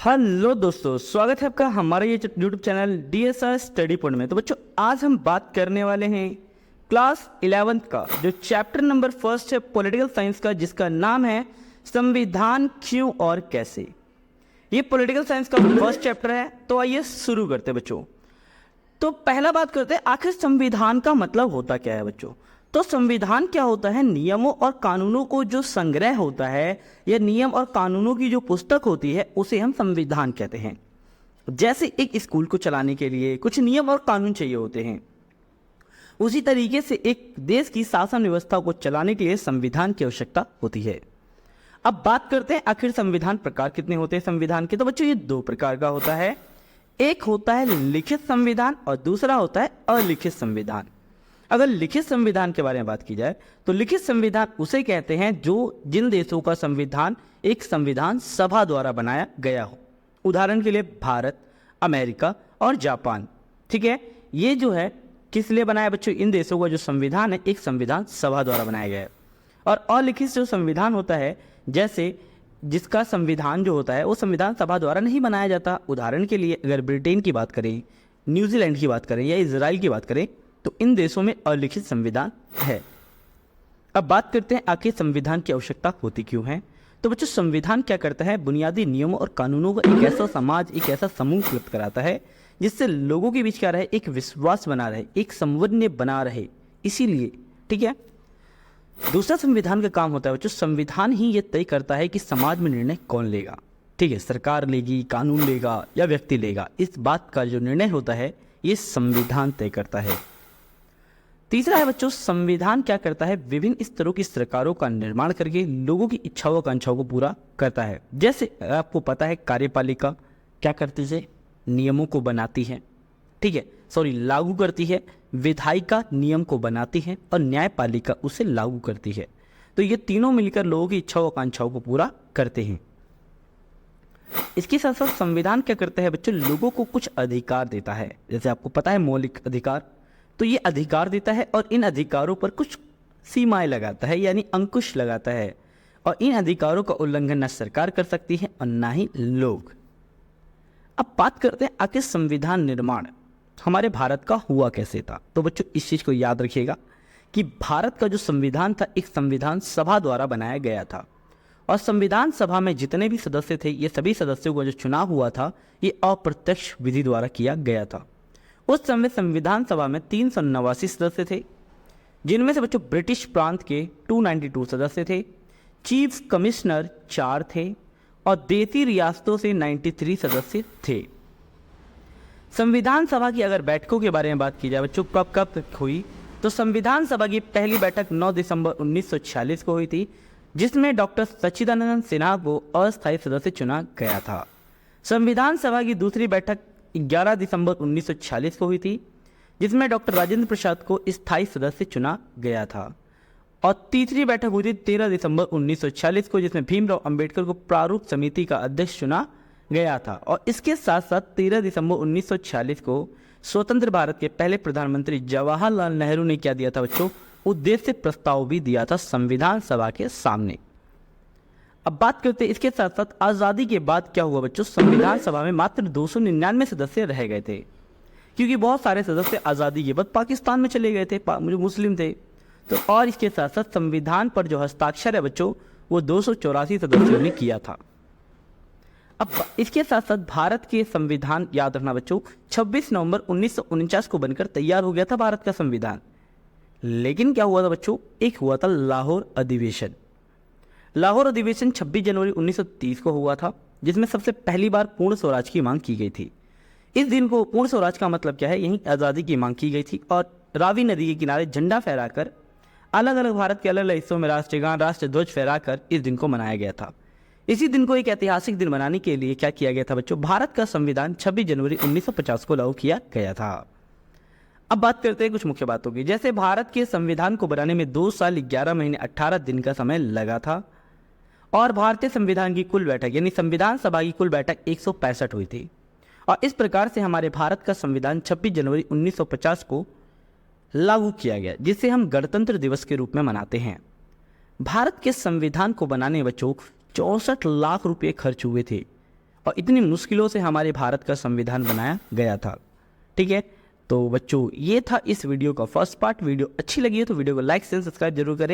Hello दोस्तों, स्वागत है आपका हमारे ये YouTube channel DSR study point में। तो बच्चों, आज हम बात करने वाले हैं क्लास 11th का जो चैप्टर नंबर फर्स्ट है पॉलिटिकल साइंस का, जिसका नाम है संविधान क्यों और कैसे। ये पॉलिटिकल साइंस का फर्स्ट चैप्टर है। तो आइए शुरू करते हैं बच्चों। तो पहला बात करते हैं, आखिर संविधान का मतलब होता क्या है बच्चों। तो संविधान क्या होता है? नियमों और कानूनों को जो संग्रह होता है, या नियम और कानूनों की जो पुस्तक होती है, उसे हम संविधान कहते हैं। जैसे एक स्कूल को चलाने के लिए कुछ नियम और कानून चाहिए होते हैं, उसी तरीके से एक देश की शासन व्यवस्था को चलाने के लिए संविधान की आवश्यकता होती है। अब बात करते हैं आखिर संविधान प्रकार कितने होते हैं संविधान के। तो बच्चों, ये दो प्रकार का होता है। एक होता है लिखित संविधान और दूसरा होता है अलिखित संविधान। अगर लिखित संविधान के बारे में बात की जाए तो लिखित संविधान उसे कहते हैं जिन देशों का संविधान एक संविधान सभा द्वारा बनाया गया हो। उदाहरण के लिए भारत, अमेरिका और जापान। ठीक है, ये जो है किस लिए बनाया बच्चों? इन देशों का जो संविधान है एक संविधान सभा द्वारा बनाया गया है। और अलिखित जो संविधान होता है, जैसे जिसका संविधान जो होता है वो संविधान सभा द्वारा नहीं बनाया जाता। उदाहरण के लिए अगर ब्रिटेन की बात करें, न्यूजीलैंड की बात करें या इजराइल की बात करें, तो इन देशों में अलिखित संविधान है। अब बात करते हैं आखिर संविधान की आवश्यकता होती क्यों है। तो बच्चों, संविधान क्या करता है? बुनियादी नियमों और कानूनों को एक ऐसा समाज, एक ऐसा समूह उपलब्ध कराता है जिससे लोगों के बीच क्या रहे, एक विश्वास बना रहे, एक समन्वय बना रहे। इसीलिए ठीक है। दूसरा संविधान का काम होता है बच्चों, संविधान ही ये तय करता है कि समाज में निर्णय कौन लेगा। ठीक है, सरकार लेगी, कानून लेगा या व्यक्ति लेगा, इस बात का जो निर्णय होता है ये संविधान तय करता है। तीसरा है बच्चों, संविधान क्या करता है? विभिन्न स्तरों की सरकारों का निर्माण करके लोगों की इच्छाओं आकांक्षाओं को पूरा करता है। जैसे आपको पता है, कार्यपालिका क्या करती है? नियमों को बनाती है। ठीक है, लागू करती है। विधायिका नियम को बनाती है और न्यायपालिका उसे लागू करती है। तो ये तीनों मिलकर लोगों की इच्छाओं आकांक्षाओं को पूरा करते हैं। इसके साथ साथ संविधान क्या करता है बच्चों? लोगों को कुछ अधिकार देता है। जैसे आपको पता है मौलिक अधिकार, तो ये अधिकार देता है और इन अधिकारों पर कुछ सीमाएं लगाता है, यानी अंकुश लगाता है। और इन अधिकारों का उल्लंघन न सरकार कर सकती है और ना ही लोग। अब बात करते हैं आखिर संविधान निर्माण हमारे भारत का हुआ कैसे था। तो बच्चों, इस चीज को याद रखिएगा कि भारत का जो संविधान था एक संविधान सभा द्वारा बनाया गया था। और संविधान सभा में जितने भी सदस्य थे, ये सभी सदस्यों का जो चुनाव हुआ था ये अप्रत्यक्ष विधि द्वारा किया गया था। उस समय संविधान सभा में 389 सदस्य थे, जिनमें से बच्चों ब्रिटिश प्रांत के 292 सदस्य थे, चीफ कमिश्नर 4 थे और देसी रियासतों से 93 सदस्य थे। संविधान सभा की अगर बैठकों के बारे में बात की जाए बच्चों, कब कब हुई, तो संविधान सभा की पहली बैठक 9 दिसंबर 1946 को हुई थी, जिसमें डॉक्टर सच्चिदानंद सिन्हा को अस्थायी सदस्य चुना गया था। संविधान सभा की दूसरी बैठक 11 दिसंबर 1946 को हुई थी, जिसमें डॉक्टर राजेंद्र प्रसाद को स्थायी सदस्य चुना गया था। और तीसरी बैठक हुई थी 13 दिसंबर 1946 को, जिसमें भीमराव अंबेडकर को प्रारूप समिति का अध्यक्ष चुना गया था। और इसके साथ साथ 13 दिसंबर 1946 को स्वतंत्र भारत के पहले प्रधानमंत्री जवाहरलाल नेहरू ने क्या दिया था बच्चों? उद्देश्य प्रस्ताव भी दिया था संविधान सभा के सामने। अब बात करते हैं इसके साथ साथ आज़ादी के बाद क्या हुआ बच्चों? संविधान सभा में मात्र 299 सदस्य रह गए थे, क्योंकि बहुत सारे सदस्य आज़ादी के बाद पाकिस्तान में चले गए थे, जो मुस्लिम थे। तो और इसके साथ साथ संविधान पर जो हस्ताक्षर है बच्चों वो 284 सदस्यों ने किया था। अब इसके साथ साथ भारत के संविधान, याद रखना बच्चों, 26 नवंबर 1949 को बनकर तैयार हो गया था भारत का संविधान। लेकिन क्या हुआ था बच्चों? एक हुआ था लाहौर अधिवेशन। लाहौर अधिवेशन 26 जनवरी 1930 को हुआ था, जिसमें सबसे पहली बार पूर्ण स्वराज की मांग की गई थी। इस दिन को पूर्ण स्वराज का मतलब क्या है? यहीं आज़ादी की मांग की गई थी और रावी नदी के किनारे झंडा फहराकर अलग अलग भारत के अलग अलग हिस्सों में राष्ट्रगान, राष्ट्रध्वज फहराकर इस दिन को मनाया गया था। इसी दिन को एक ऐतिहासिक दिन बनाने के लिए क्या किया गया था बच्चों? भारत का संविधान 26 जनवरी 1950 को लागू किया गया था। अब बात करते हैं कुछ मुख्य बातों की। जैसे भारत के संविधान को बनाने में 2 साल 11 महीने 18 दिन का समय लगा था। और भारतीय संविधान की कुल बैठक यानी संविधान सभा की कुल बैठक 165 हुई थी। और इस प्रकार से हमारे भारत का संविधान 26 जनवरी 1950 को लागू किया गया, जिसे हम गणतंत्र दिवस के रूप में मनाते हैं। भारत के संविधान को बनाने में बच्चों 64 लाख रुपए खर्च हुए थे और इतनी मुश्किलों से हमारे भारत का संविधान बनाया गया था। ठीक है, तो बच्चों ये था इस वीडियो का फर्स्ट पार्ट। वीडियो अच्छी लगी है तो वीडियो को लाइक एंड सब्सक्राइब जरूर करें।